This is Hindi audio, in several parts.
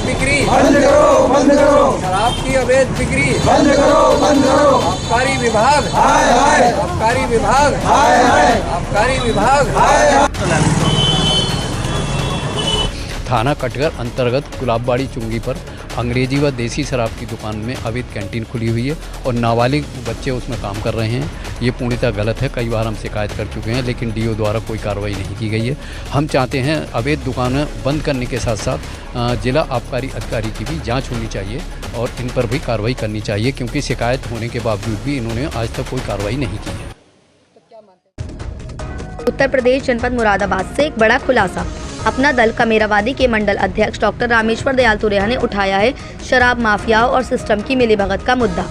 बिक्री बंद करो, बंद करो। शराब की अवैध बिक्री बंद करो, बंद करो। आबकारी विभाग, हाय हाय, आबकारी विभाग, हाय हाय, आबकारी विभाग। हाय हाय। थाना कटघर अंतर्गत गुलाबबाड़ी चुंगी पर अंग्रेजी व देसी शराब की दुकान में अवैध कैंटीन खुली हुई है और नाबालिग बच्चे उसमें काम कर रहे हैं। ये पूर्णतः गलत है। कई बार हम शिकायत कर चुके हैं लेकिन डीओ द्वारा कोई कार्रवाई नहीं की गई है। हम चाहते हैं अवैध दुकानें बंद करने के साथ साथ जिला आबकारी अधिकारी की भी जांच होनी चाहिए और इन पर भी कार्रवाई करनी चाहिए, क्योंकि शिकायत होने के बावजूद भी इन्होंने आज तक कोई कार्रवाई नहीं की है। उत्तर प्रदेश जनपद मुरादाबाद से एक बड़ा खुलासा। अपना दल कमेरावादी के मंडल अध्यक्ष डॉक्टर रामेश्वर दयाल तुरेया ने उठाया है शराब माफियाओं और सिस्टम की मिलीभगत का मुद्दा।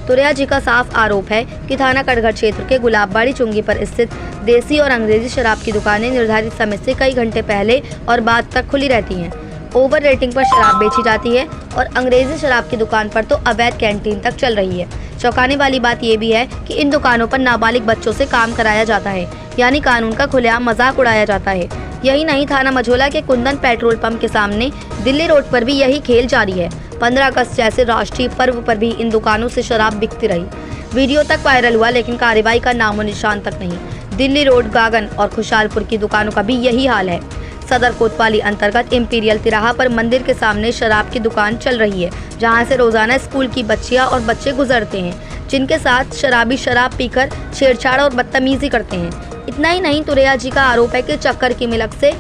तुरेया जी का साफ आरोप है कि थाना कटघर क्षेत्र के गुलाबबाड़ी चुंगी पर स्थित देसी और अंग्रेजी शराब की दुकानें निर्धारित समय से कई घंटे पहले और बाद तक खुली रहती हैं। ओवर रेटिंग पर शराब बेची जाती है और अंग्रेजी शराब की दुकान पर तो अवैध कैंटीन तक चल रही है। चौंकाने वाली बात यह भी है कि इन दुकानों पर नाबालिग बच्चों से काम कराया जाता है, यानी कानून का खुलेआम मजाक उड़ाया जाता है। यही नहीं, थाना मझोला के कुंदन पेट्रोल पंप के सामने दिल्ली रोड पर भी यही खेल जारी है। 15 अगस्त जैसे राष्ट्रीय पर्व पर भी इन दुकानों से शराब बिकती रही। वीडियो तक वायरल हुआ लेकिन कार्रवाई का नामो निशान तक नहीं। दिल्ली रोड, गागन और खुशालपुर की दुकानों का भी यही हाल है। सदर कोतवाली अंतर्गत इंपीरियल तिराहा पर मंदिर के सामने शराब की दुकान चल रही है, जहां से रोजाना स्कूल की बच्चियां और बच्चे गुजरते हैं, जिनके साथ शराबी शराब पीकर छेड़छाड़ और बदतमीजी करते हैं। इतना ही नहीं, तुरेया जी का आरोप है कि चक्कर की मिलक से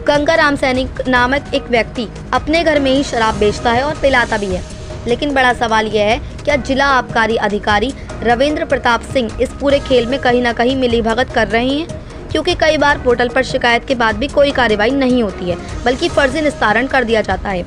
गंगाराम सैनिक नामक एक व्यक्ति अपने घर में ही शराब बेचता है और पिलाता भी है। लेकिन बड़ा सवाल यह है, क्या जिला आबकारी अधिकारी रविंद्र प्रताप सिंह इस पूरे खेल में कहीं न कहीं मिलीभगत कर रहे हैं? क्योंकि कई बार पोर्टल पर शिकायत के बाद भी कोई कार्रवाई नहीं होती है, बल्कि फर्जी निस्तारण कर दिया जाता है।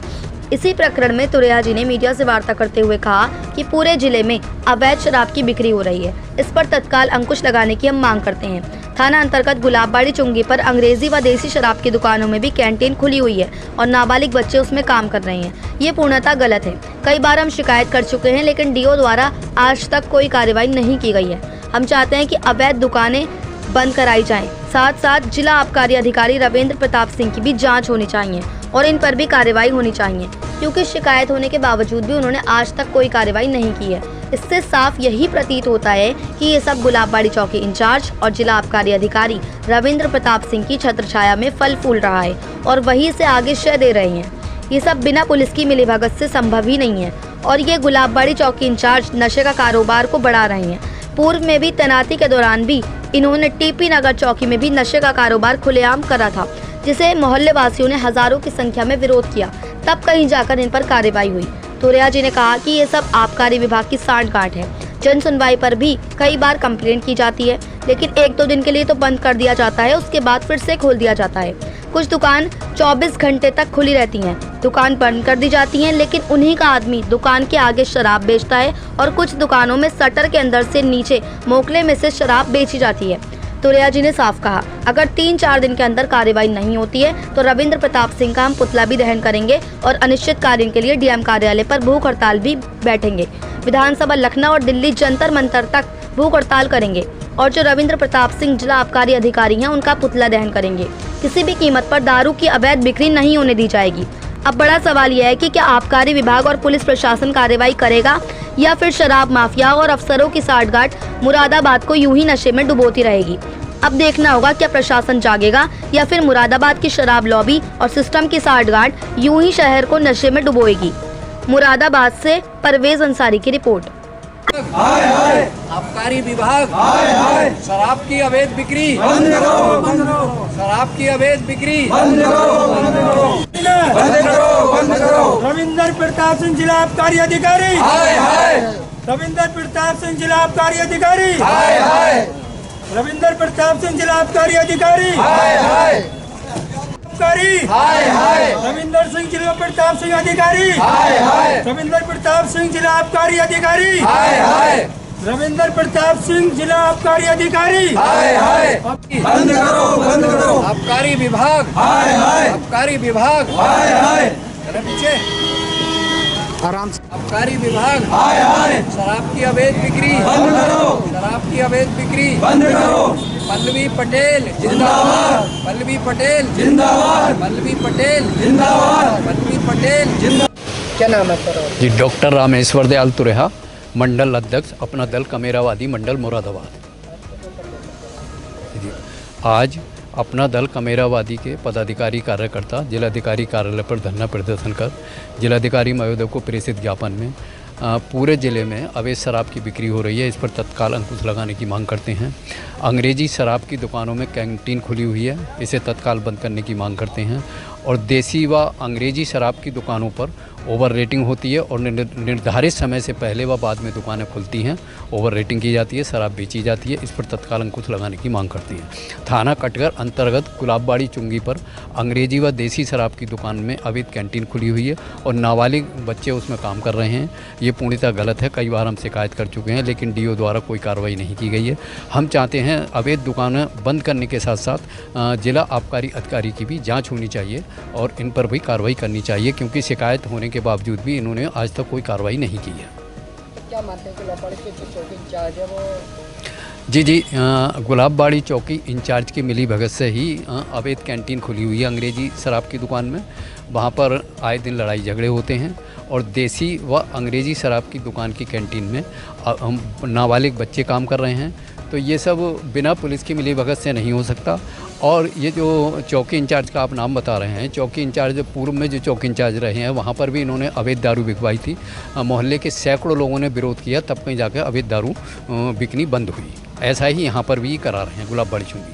इसी प्रकरण में तुरेया जी ने मीडिया से वार्ता करते हुए कहा कि पूरे जिले में अवैध शराब की बिक्री हो रही है। इस पर तत्काल अंकुश लगाने की हम मांग करते हैं। थाना अंतर्गत गुलाबबाड़ी चुंगी पर अंग्रेजी व देसी शराब की दुकानों में भी कैंटीन खुली हुई है और नाबालिग बच्चे उसमें काम कर रहे हैं। ये पूर्णतः गलत है। कई बार हम शिकायत कर चुके हैं लेकिन डीओ द्वारा आज तक कोई कार्रवाई नहीं की गई है। हम चाहते हैं कि अवैध दुकानें बंद कराई जाएं। साथ साथ जिला आबकारी अधिकारी रविंद्र प्रताप सिंह की भी जांच होनी चाहिए और इन पर भी कार्रवाई होनी चाहिए, क्योंकि शिकायत होने के बावजूद भी उन्होंने आज तक कोई कार्रवाई नहीं की है। इससे साफ यही प्रतीत होता है कि ये सब गुलाबबाड़ी चौकी इंचार्ज और जिला आबकारी अधिकारी रविंद्र प्रताप सिंह की छत्रछाया में फल फूल रहा है और वहीं से आगे शय दे रहे हैं। ये सब बिना पुलिस की मिलीभगत से संभव ही नहीं है और ये गुलाबबाड़ी चौकी इंचार्ज नशे का कारोबार को बढ़ा रहे हैं। पूर्व में भी तैनाती के दौरान भी इन्होंने टीपी नगर चौकी में भी नशे का कारोबार खुलेआम करा था, जिसे मोहल्ले वासियों ने हजारों की संख्या में विरोध किया। तब कहीं जाकर इन पर कार्रवाई हुई। तुरेया जी ने कहा कि ये सब आबकारी विभाग की सांठगांठ है। जन सुनवाई पर भी कई बार कंप्लेंट की जाती है, लेकिन 1-2 दिन के लिए तो बंद कर दिया जाता है, उसके बाद फिर से खोल दिया जाता है। कुछ दुकान 24 घंटे तक खुली रहती हैं, दुकान बंद कर दी जाती हैं, लेकिन उन्हीं का आदमी दुकान के आगे शराब बेचता है और कुछ दुकानों में शटर के अंदर से नीचे मोकले में से शराब बेची जाती है। तुरेया जी ने साफ कहा, अगर 3-4 दिन के अंदर कार्रवाई नहीं होती है तो रविंद्र प्रताप सिंह का हम पुतला भी दहन करेंगे और अनिश्चितकालीन के लिए डीएम कार्यालय पर भूख हड़ताल भी बैठेंगे। विधानसभा, लखनऊ और दिल्ली जंतर मंतर तक भूख हड़ताल करेंगे और जो रविंद्र प्रताप सिंह जिला आबकारी अधिकारी हैं उनका पुतला दहन करेंगे। किसी भी कीमत पर दारू की अवैध बिक्री नहीं होने दी जाएगी। अब बड़ा सवाल यह है कि क्या आबकारी विभाग और पुलिस प्रशासन कार्रवाई करेगा या फिर शराब माफिया और अफसरों की साठगांठ मुरादाबाद को यूं ही नशे में डुबोती रहेगी। अब देखना होगा क्या प्रशासन जागेगा या फिर मुरादाबाद की शराब लॉबी और सिस्टम की साठगांठ यूं ही शहर को नशे में डुबोएगी। मुरादाबाद से परवेज अंसारी की रिपोर्ट। हाय हाय, आबकारी विभाग, हाय हाय, शराब की अवैध बिक्री बंद करो, बंद करो। शराब की अवैध बिक्री बंद करो, बंद करो। बंद करो, बंद करो। रविंद्र प्रताप सिंह जिला आबकारी अधिकारी। हाय हाय, रविंद्र प्रताप सिंह जिला आबकारी अधिकारी। हाय हाय, रविंद्र प्रताप सिंह जिला आबकारी अधिकारी। हाय हाय, आबकारी। हाय हाय, रविंद्र सिंह जिला प्रताप सिंह अधिकारी। हाय हाय, रविंद्र प्रताप सिंह जिला आबकारी अधिकारी। हाय हाय, रविंद्र प्रताप सिंह जिला आबकारी अधिकारी। हाय हाय, बंद करो, बंद करो। आबकारी विभाग, हाय हाय, आबकारी विभाग, हाय हाय, चलो पीछे, आराम से। आबकारी विभाग, हाय हाय, शराब की अवैध बिक्री बंद करो, शराब की अवैध बिक्री बंद करो। पल्लवी पटेल जिंदाबाद, पल्लवी पटेल जिंदाबाद, पल्लवी पटेल जिंदाबाद, पल्लवी पटेल जिंदाबाद। क्या नाम है सर? जी, डॉक्टर रामेश्वर दयाल तुरेहा, मंडल अध्यक्ष, अपना दल कमेरावादी मंडल मुरादाबाद। जी, आज अपना दल कमेरावादी के पदाधिकारी कार्यकर्ता जिलाधिकारी कार्यालय पर धरना प्रदर्शन कर जिलाधिकारी महोदय को प्रेषित ज्ञापन में पूरे ज़िले में अवैध शराब की बिक्री हो रही है, इस पर तत्काल अंकुश लगाने की मांग करते हैं। अंग्रेजी शराब की दुकानों में कैंटीन खुली हुई है, इसे तत्काल बंद करने की मांग करते हैं। और देसी व अंग्रेजी शराब की दुकानों पर ओवर रेटिंग होती है और निर्धारित समय से पहले व बाद में दुकानें खुलती हैं, ओवर रेटिंग की जाती है, शराब बेची जाती है, इस पर तत्काल अंकुश लगाने की मांग करती हैं। थाना कटघर अंतर्गत गुलाबबाड़ी चुंगी पर अंग्रेजी व देसी शराब की दुकान में अवैध कैंटीन खुली हुई है और नाबालिग बच्चे उसमें काम कर रहे हैं। ये पूर्णतः गलत है, कई बार हम शिकायत कर चुके हैं, लेकिन डीओ द्वारा कोई कार्रवाई नहीं की गई है। हम चाहते हैं अवैध दुकानें बंद करने के साथ साथ जिला आबकारी अधिकारी की भी जाँच होनी चाहिए और इन पर भी कार्रवाई करनी चाहिए, क्योंकि शिकायत होने के बावजूद भी इन्होंने आज तक कोई कार्रवाई नहीं की है। क्या मानते हैं कि गुलाबबाड़ी के जो चौकी इंचार्ज है वो? जी, गुलाबबाड़ी चौकी इंचार्ज की मिली भगत से ही अवैध कैंटीन खुली हुई है अंग्रेजी शराब की दुकान में। वहाँ पर आए दिन लड़ाई झगड़े होते हैं और देसी व अंग्रेजी शराब की दुकान की कैंटीन में नाबालिग बच्चे काम कर रहे हैं। तो ये सब बिना पुलिस की मिली भगत से नहीं हो सकता। और ये जो चौकी इंचार्ज का आप नाम बता रहे हैं, चौकी इंचार्ज पूर्व में जो चौकी इंचार्ज रहे हैं वहाँ पर भी इन्होंने अवैध दारू बिकवाई थी। मोहल्ले के सैकड़ों लोगों ने विरोध किया, तब कहीं जाकर अवैध दारू बिकनी बंद हुई। ऐसा ही यहाँ पर भी करा रहे हैं गुलाबबाड़ी चुंगी पर।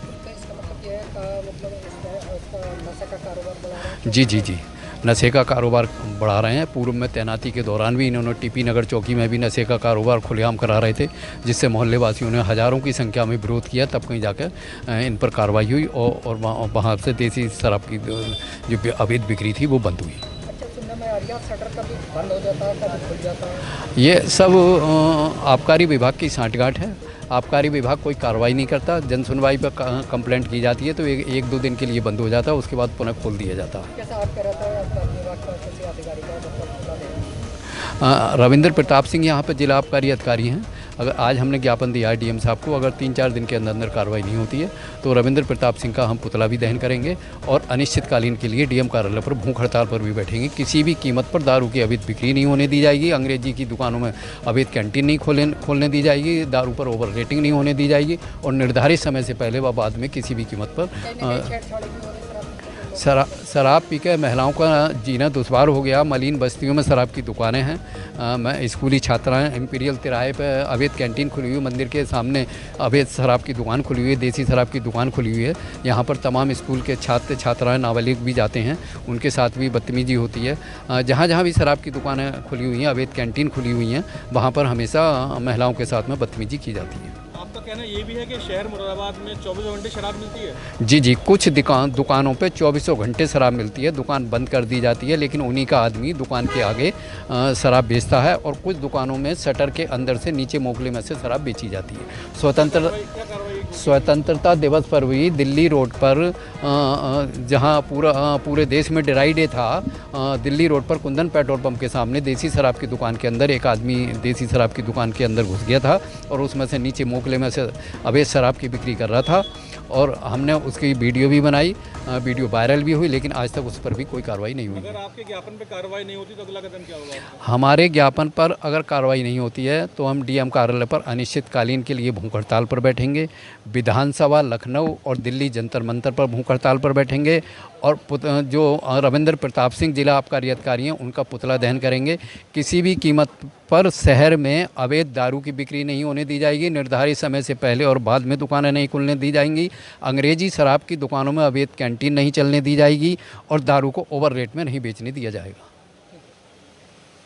जी, नशे का कारोबार बढ़ा रहे हैं। पूर्व में तैनाती के दौरान भी इन्होंने टीपी नगर चौकी में भी नशे का कारोबार खुलेआम करा रहे थे, जिससे मोहल्ले वासियों ने हज़ारों की संख्या में विरोध किया, तब कहीं जाकर इन पर कार्रवाई हुई और वहाँ से देसी शराब की जो अवैध बिक्री थी वो बंद हुई। शटर कभी बंद हो जाता है, कभी खुल जाता है। ये सब आबकारी विभाग की सांठगांठ है। आबकारी विभाग कोई कार्रवाई नहीं करता। जन सुनवाई पर कंप्लेंट की जाती है तो एक दो दिन के लिए बंद हो जाता है, उसके बाद पुनः खोल दिया जाता है। कैसा आप कह रहे थे विभाग का किसी अधिकारी का रविंद्र प्रताप सिंह यहाँ पर जिला आबकारी अधिकारी हैं। अगर आज हमने ज्ञापन दिया है डीएम साहब को, अगर 3-4 दिन के अंदर कार्रवाई नहीं होती है तो रविंद्र प्रताप सिंह का हम पुतला भी दहन करेंगे और अनिश्चितकालीन के लिए डीएम कार्यालय पर भूख हड़ताल पर भी बैठेंगे। किसी भी कीमत पर दारू की अवैध बिक्री नहीं होने दी जाएगी, अंग्रेजी की दुकानों में अवैध कैंटीन नहीं खोलने दी जाएगी, दारू पर ओवर रेटिंग नहीं होने दी जाएगी और निर्धारित समय से पहले व बाद में किसी भी कीमत पर शराब पी के महिलाओं का जीना दुश्वार हो गया। मलिन बस्तियों में शराब की दुकानें हैं। मैं स्कूली छात्राएं इंपीरियल तिराहे पे अवैध कैंटीन खुली हुई, मंदिर के सामने अवैध शराब की दुकान खुली हुई है, देसी शराब की दुकान खुली हुई है। यहाँ पर तमाम स्कूल के छात्र छात्राएं नाबालिग भी जाते हैं, उनके साथ भी बदतमीजी होती है। जहाँ जहाँ भी शराब की दुकानें खुली हुई हैं, अवैध कैंटीन खुली हुई हैं, वहाँ पर हमेशा महिलाओं के साथ में बदतमीजी की जाती है। आपका कहना ये भी है कि शहर मुरादाबाद में 24 घंटे शराब मिलती है? जी, कुछ दुकानों पे 24 घंटे शराब मिलती है, दुकान बंद कर दी जाती है, लेकिन उन्हीं का आदमी दुकान के आगे शराब बेचता है और कुछ दुकानों में शटर के अंदर से नीचे मोकले में से शराब बेची जाती है। स्वतंत्रता दिवस पर हुई दिल्ली रोड पर जहां पूरे देश में ड्राई डे था, दिल्ली रोड पर कुंदन पेट्रोल पंप के सामने देसी शराब की दुकान के अंदर एक आदमी देसी शराब की दुकान के अंदर घुस गया था और उसमें से नीचे मोकले में से अवैध शराब की बिक्री कर रहा था और हमने उसकी वीडियो भी बनाई, वीडियो वायरल भी हुई, लेकिन आज तक उस पर भी कोई कार्रवाई नहीं हुई। अगर आपके ज्ञापन पर कार्रवाई नहीं होती तो अगला कदम क्या होगा? हमारे ज्ञापन पर अगर कार्रवाई नहीं होती है तो हम डीएम कार्यालय पर अनिश्चितकालीन के लिए भूख हड़ताल पर बैठेंगे, विधानसभा लखनऊ और दिल्ली जंतर मंतर पर भूख हड़ताल पर बैठेंगे और जो रविंद्र प्रताप सिंह जिला आबकारी अधिकारी हैं उनका पुतला दहन करेंगे। किसी भी कीमत पर शहर में अवैध दारू की बिक्री नहीं होने दी जाएगी, निर्धारित समय से पहले और बाद में दुकानें नहीं खुलने दी जाएंगी, अंग्रेजी शराब की दुकानों में अवैध कैंटीन नहीं चलने दी जाएगी और दारू को ओवर रेट में नहीं बेचने दिया जाएगा।